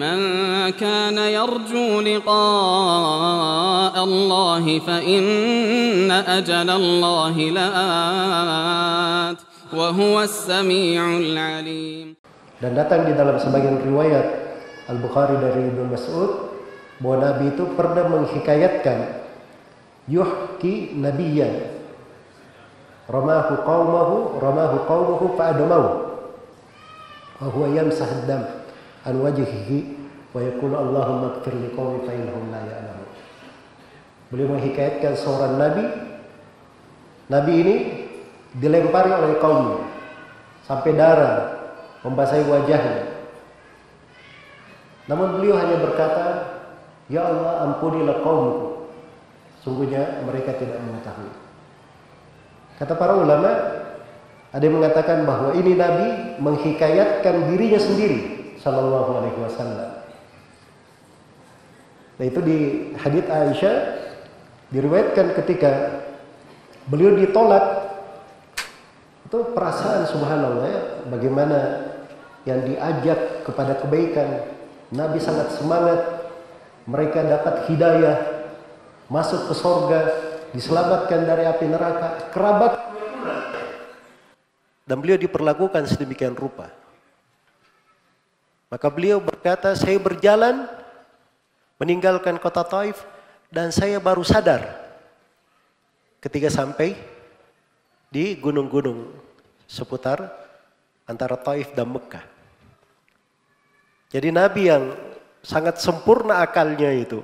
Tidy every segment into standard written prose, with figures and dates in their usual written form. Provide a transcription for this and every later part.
من كان يرجو لقاء الله فإن أجل الله لآت وهو السميع العليم. Dan datang di dalam sebagian riwayat Al-Bukhari dari Ibnu Mas'ud bahwa Nabi itu pernah menghikayatkan yuhki nabiyyan ramahu qaumahu fa'adamahu wa huwa yamsah ad-dam an wajhihi wa yaqulu Allahumma ighfir liqaumi fa innahum la ya'lamun. Beliau menghikayatkan seorang nabi. Nabi ini dilempari oleh kaumnya sampai darah membasahi wajahnya. Namun beliau hanya berkata, "Ya Allah, ampunilah kaumku. Sungguhnya mereka tidak mengetahui." Kata para ulama, ada yang mengatakan bahwa ini Nabi menghikayatkan dirinya sendiri sallallahu alaihi wasallam. Nah, itu di hadits Aisyah diriwayatkan ketika beliau ditolak, itu perasaan subhanallah ya, bagaimana yang diajak kepada kebaikan, Nabi sangat semangat, mereka dapat hidayah, masuk ke surga, diselamatkan dari api neraka, kerabat, dan beliau diperlakukan sedemikian rupa. Maka beliau berkata, saya berjalan meninggalkan kota Taif dan saya baru sadar ketika sampai di gunung-gunung seputar antara Taif dan Mekah. Jadi Nabi yang sangat sempurna akalnya itu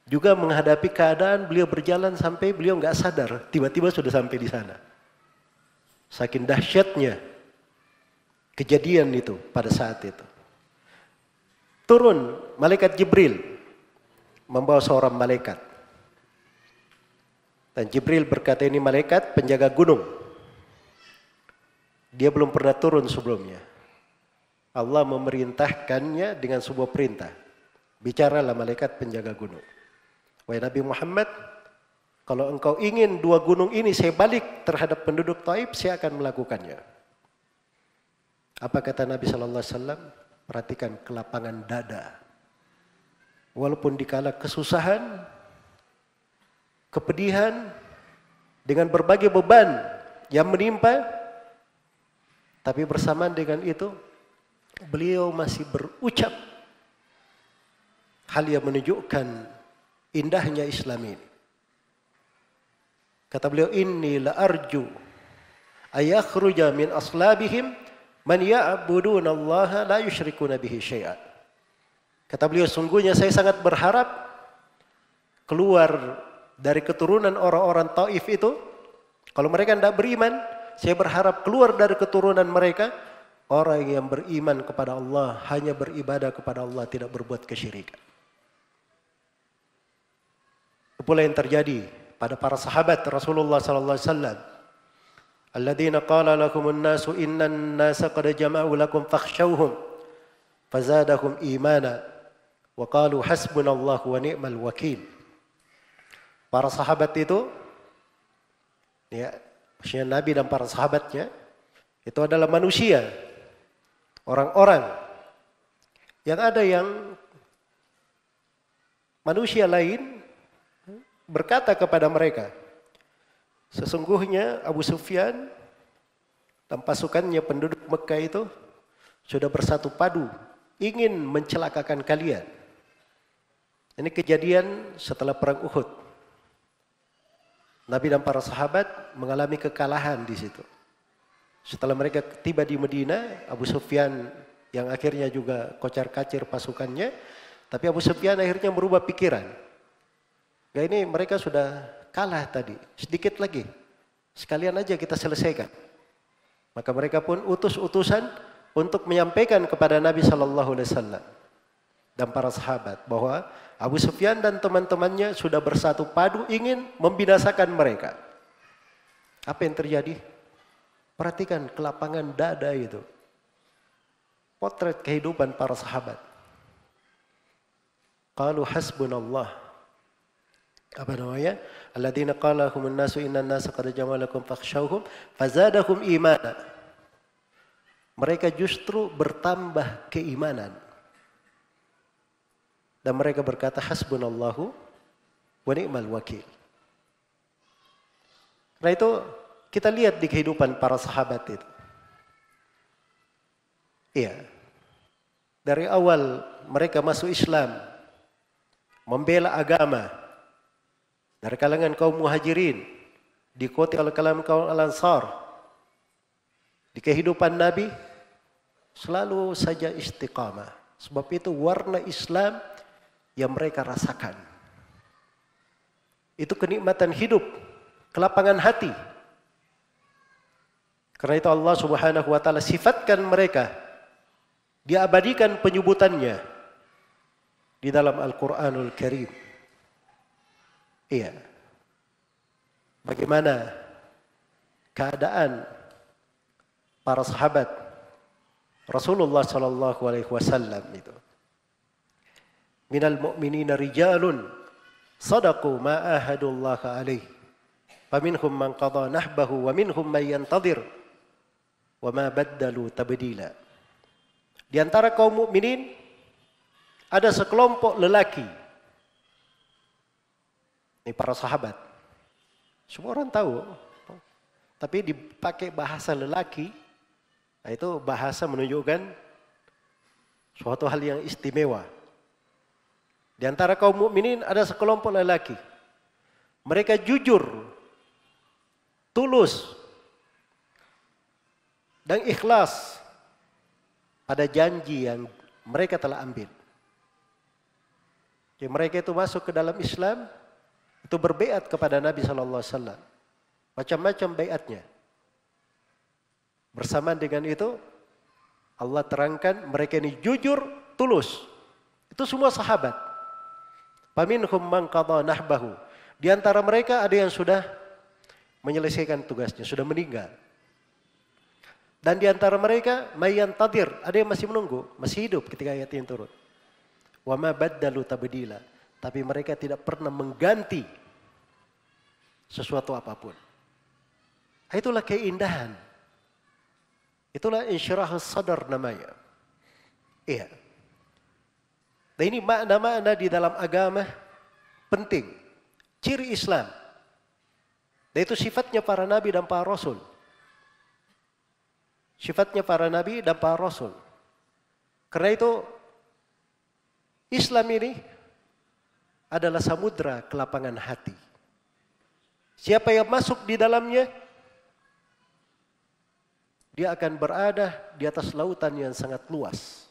juga menghadapi keadaan beliau berjalan sampai beliau nggak sadar, tiba-tiba sudah sampai di sana. Saking dahsyatnya kejadian itu pada saat itu. Turun malaikat Jibril membawa seorang malaikat. Dan Jibril berkata, ini malaikat penjaga gunung. Dia belum pernah turun sebelumnya. Allah memerintahkannya dengan sebuah perintah. Bicaralah malaikat penjaga gunung. Wahai Nabi Muhammad, kalau engkau ingin dua gunung ini saya balik terhadap penduduk Taif, saya akan melakukannya. Apa kata Nabi Sallallahu Alaihi Wasallam? Perhatikan kelapangan dada. Walaupun dikala kesusahan, kepedihan, dengan berbagai beban yang menimpa, tapi bersamaan dengan itu, beliau masih berucap hal yang menunjukkan indahnya Islam ini. Kata beliau, inni la arju ayakhruja min aslabihim man ya'buduna Allah la yusyrikuna bihi syai'an. Kata beliau, sungguhnya saya sangat berharap keluar dari keturunan orang-orang Taif itu, kalau mereka tidak beriman, saya berharap keluar dari keturunan mereka orang yang beriman kepada Allah, hanya beribadah kepada Allah, tidak berbuat kesyirikan. Itulah yang terjadi pada para sahabat Rasulullah sallallahu alaihi wasallam. Alladzina qala lakumun nasu innan nasa qad jama'u lakum fakhshawhum fazadahum imana wa qalu hasbunallahu wa ni'mal wakil. Para sahabat itu, ya, maksudnya Nabi dan para sahabatnya itu adalah manusia, orang-orang yang ada yang manusia lain berkata kepada mereka, sesungguhnya Abu Sufyan dan pasukannya penduduk Mekah itu sudah bersatu padu ingin mencelakakan kalian. Ini kejadian setelah perang Uhud. Nabi dan para sahabat mengalami kekalahan di situ. Setelah mereka tiba di Madinah, Abu Sufyan yang akhirnya juga kocar-kacir pasukannya, tapi Abu Sufyan akhirnya berubah pikiran. Ya, ini mereka sudah kalah tadi, sedikit lagi, sekalian aja kita selesaikan. Maka mereka pun utus utusan untuk menyampaikan kepada Nabi Sallallahu Alaihi Wasallam dan para sahabat bahwa Abu Sufyan dan teman-temannya sudah bersatu padu ingin membinasakan mereka. Apa yang terjadi? Perhatikan kelapangan dada itu. Potret kehidupan para sahabat. Qalu hasbunallah. Apa namanya? Alladzina qala lahumun nasu innan nasa qad jama'u lakum fakhshawhum fazadahum imana. Mereka justru bertambah keimanan. Dan mereka berkata hasbunallahu wa ni'mal wakil. Nah itu kita lihat di kehidupan para sahabat itu. Iya. Dari awal mereka masuk Islam, membela agama dari kalangan kaum muhajirin, diikuti oleh kalangan kaum al-ansar. Di kehidupan Nabi selalu saja istiqamah. Sebab itu warna Islam yang mereka rasakan. Itu kenikmatan hidup, kelapangan hati. Karena itu Allah Subhanahu wa taala sifatkan mereka, diabadikan penyebutannya di dalam Al-Qur'anul Karim. Iya. Bagaimana keadaan para sahabat Rasulullah sallallahu alaihi wasallam itu. Minal mu'minina rijalun sadaqu ma ahadullah alaih. Faminhum man qada nahbahu wa minhum man yantadir wa ma baddalu tabdila. Di antara kaum mukminin ada sekelompok lelaki. Ini para sahabat. Semua orang tahu. Tapi dipakai bahasa lelaki, itu bahasa menunjukkan suatu hal yang istimewa. Di antara kaum mukminin ada sekelompok lelaki. Mereka jujur, tulus, dan ikhlas pada janji yang mereka telah ambil. Jadi mereka itu masuk ke dalam Islam, itu berbaiat kepada Nabi SAW. Macam-macam baiatnya. Bersamaan dengan itu, Allah terangkan mereka ini jujur, tulus. Itu semua sahabat. Faminhum man qada nahbahu. Di antara mereka ada yang sudah menyelesaikan tugasnya, sudah meninggal. Dan di antara mereka mayyan tadir, ada yang masih menunggu, masih hidup ketika ayat ini turun. Wa ma baddalu tabdila. Tapi mereka tidak pernah mengganti sesuatu apapun. Itulah keindahan. Itulah insyirahus sadar namanya. Iya. Dan ini makna-makna di dalam agama penting. Ciri Islam. Dan itu sifatnya para nabi dan para rasul. Sifatnya para nabi dan para rasul. Karena itu Islam ini adalah samudra kelapangan hati. Siapa yang masuk di dalamnya, dia akan berada di atas lautan yang sangat luas.